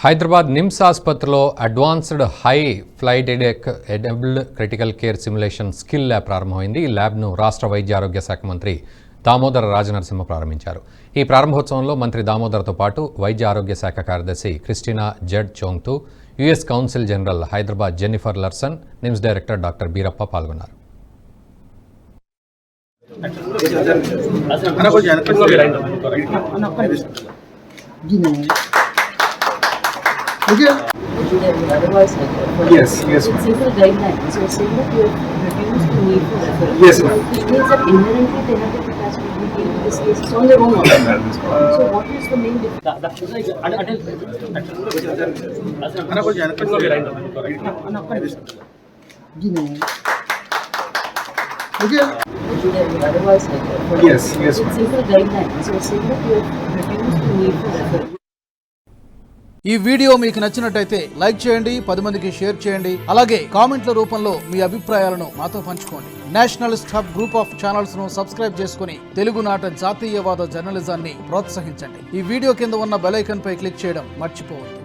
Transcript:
హైదరాబాద్ నిమ్స్ ఆసుపత్రిలో advanced high flight enabled critical care simulation skill lab ప్రారంభమైంది. ఈ ల్యాబ్ను రాష్ట్ర వైద్య ఆరోగ్య శాఖ మంత్రి దామోదర రాజనరసింహ ప్రారంభించారు. ఈ ప్రారంభోత్సవంలో మంత్రి దామోదర్తో పాటు వైద్య ఆరోగ్య శాఖ కార్యదర్శి Christina Z Chongthu, US council general Hyderabad Jennifer Larson, NIMS director doctor Beerappa పాల్గొన్నారు. Otherwise, yes, simple guidelines. So, saying that you have reduced the need for referral. Yes, ma'am. Which means that inherently they have the capacity to deal with this case on their own. So, what is the main difference? Otherwise, yes, simple guidelines. So, saying that you have reduced the need for referral. ఈ video మీకు నచ్చినట్టయితే like చేయండి, 10 మందికి share చేయండి. అలాగే కామెంట్ల రూపంలో మీ అభిప్రాయాలను మాతో పంచుకోండి. Nationalist hub group of channels ను సబ్స్క్రైబ్ చేసుకుని తెలుగునాట జాతీయవాద జర్నలిజాన్ని ప్రోత్సహించండి. ఈ వీడియో కింద ఉన్న బెల్ ఐకాన్ పై క్లిక్ చేయడం మర్చిపోవద్దు.